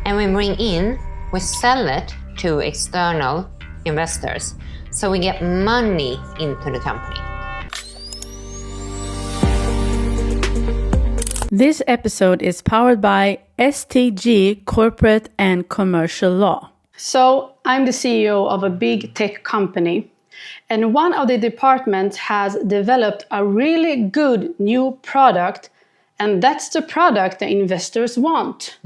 And we sell it to external investors. So we get money into the company. This episode is powered by STG Corporate and Commercial Law. So I'm the CEO of a big tech company, and one of the departments has developed a really good new product, and that's the product the investors want.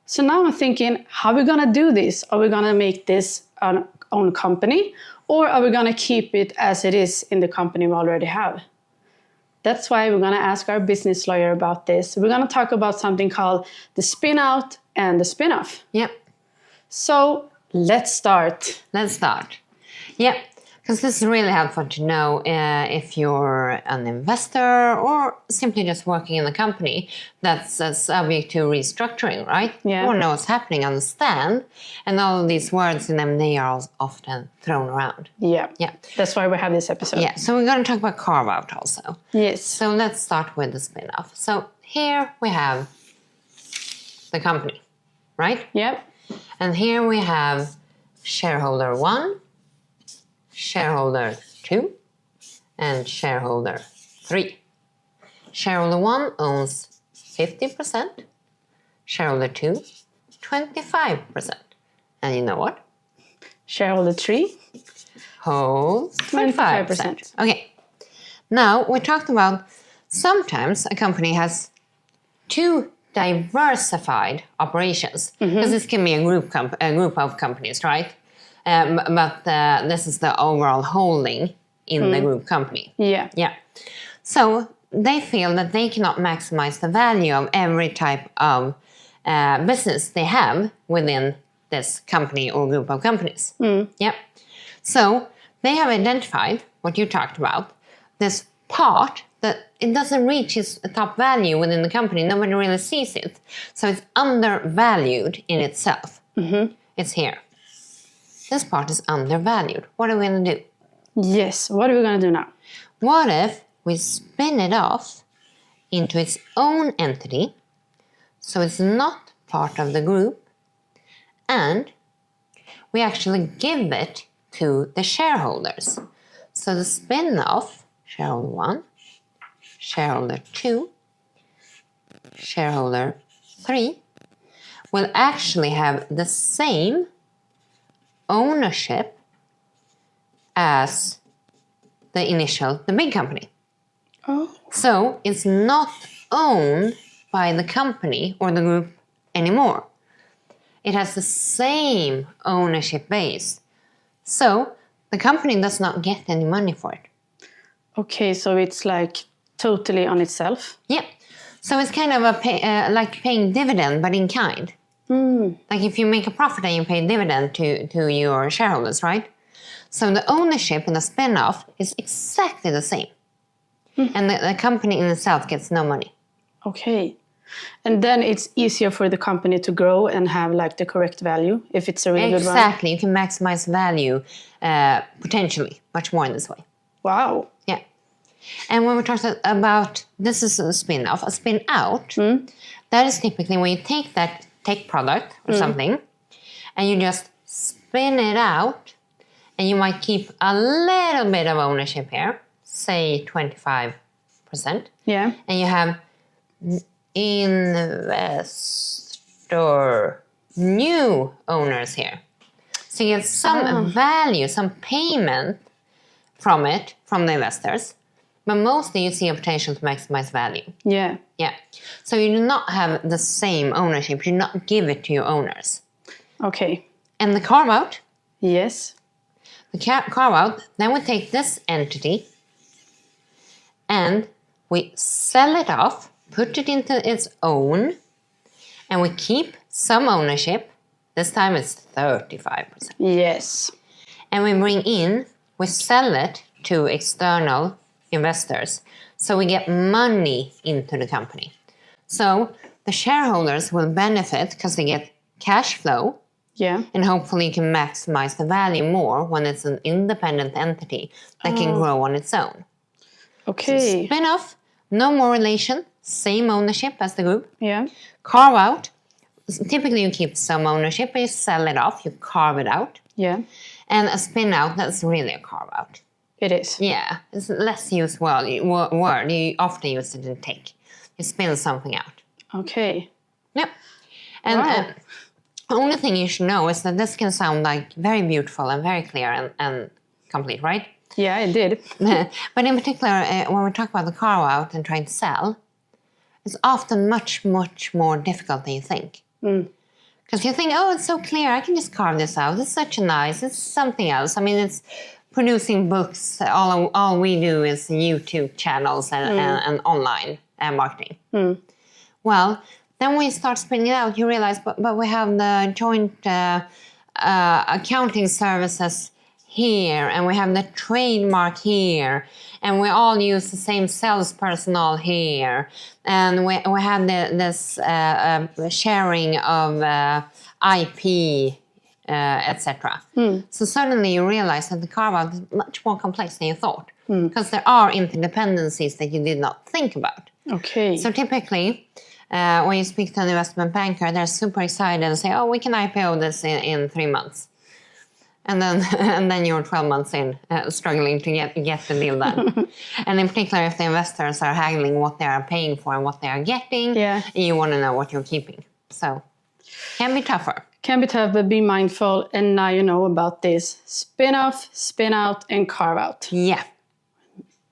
So now I'm thinking, how are we going to do this? Are we going to make this our own company, or are we going to keep it as it is in the company we already have? That's why we're going to ask our business lawyer about this. We're going to talk about something called the spin-out and the spin-off. Yep. So let's start. Yep. Because this is really helpful to know if you're an investor or simply just working in a company that's subject to restructuring, right? Yeah. You want to know what's happening, understand. And all of these words in M&A are often thrown around. Yeah. Yeah. That's why we have this episode. Yeah. So we're going to talk about Carve-Out also. Yes. So let's start with the spin-off. So here we have the company, right? Yep. And here we have shareholder 1, shareholder 2, and shareholder 3. Shareholder 1 owns 50%, shareholder 2, 25%. And you know what? Shareholder 3 holds 25%. Okay. Now, we talked about sometimes a company has two diversified operations. Because this can be a group of companies, right? But this is the overall holding in the group company. Yeah. Yeah. So they feel that they cannot maximize the value of every type of business they have within this company or group of companies. Yeah. So they have identified what you talked about, this part that it doesn't reach its top value within the company. Nobody really sees it. So it's undervalued in itself. It's here. This part is undervalued. What are we going to do? Yes. What are we going to do now? What if we spin it off into its own entity, so it's not part of the group, and we actually give it to the shareholders? So the spin-off, shareholder 1, shareholder 2, shareholder 3, will actually have the same ownership as the big company. Oh. So it's not owned by the company or the group anymore. It has the same ownership base. So the company does not get any money for it. Okay, so it's like totally on itself. Yeah. So it's kind of like paying dividend, but in kind. Like if you make a profit and you pay dividend to your shareholders, right? So the ownership in the spin-off is exactly the same. And the company in itself gets no money. Okay. And then it's easier for the company to grow and have like the correct value if it's a really good one. Exactly. You can maximize value potentially much more in this way. Wow. Yeah. And when we're talking about, this is a spin-off, a spin-out, that is typically when you take that tech product or something and you just spin it out, and you might keep a little bit of ownership here, say 25%. Yeah. And you have investor new owners here. So you get some value, some payment from it, from the investors. But mostly you see a potential to maximize value. Yeah. Yeah. So you do not have the same ownership. You do not give it to your owners. Okay. And the carve-out, Yes. the carve-out, then we take this entity and we sell it off, put it into its own, and we keep some ownership. This time it's 35%. Yes. And we sell it to external investors. So we get money into the company. So the shareholders will benefit because they get cash flow. Yeah. And hopefully you can maximize the value more when it's an independent entity that can grow on its own. Okay. Spin-off, no more relation, same ownership as the group. Yeah. Carve-out, typically you keep some ownership, but you sell it off, you carve it out. Yeah, And a spin out, that's really a carve out. it is. Yeah, it's a less used word. You often use it in tech. You spin something out. Okay. Yep. And Wow. the only thing you should know is that this can sound like very beautiful and very clear and complete, right? Yeah, it did. But in particular, when we talk about the carve out and trying to sell, it's often much, much more difficult than you think. Because you think, oh, it's so clear, I can just carve this out. It's such a nice, it's something else. I mean, it's producing books. All we do is YouTube channels and online marketing. Well, then when you start spinning it out, you realize, but we have the joint accounting services here, and we have the trademark here, and we all use the same sales personnel here, and we have this sharing of IP, etc. So suddenly you realize that the carve-out is much more complex than you thought, because there are interdependencies that you did not think about. Okay. So typically, when you speak to an investment banker, they're super excited and say, oh, we can IPO this in 3 months. And then you're 12 months in, struggling to get the deal done. And in particular, if the investors are haggling what they are paying for and what they are getting, you want to know what you're keeping. So, can be tougher. Can be tough, but be mindful. And now you know about this. Spin off, spin out, and carve out. Yeah.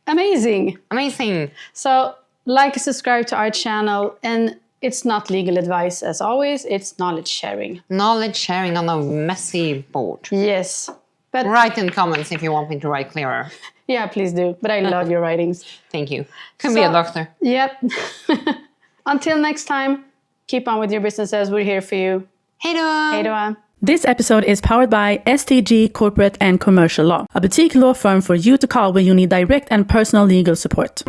Amazing. Amazing. So, like and subscribe to our channel. And it's not legal advice, as always. It's knowledge sharing. Knowledge sharing on a messy board. Yes. But write in comments if you want me to write clearer. Yeah, please do. But I love your writings. Thank you. Could be a doctor. Yep. Until next time, keep on with your businesses. We're here for you. Hej då! Hej då! This episode is powered by STG Corporate and Commercial Law, a boutique law firm for you to call when you need direct and personal legal support.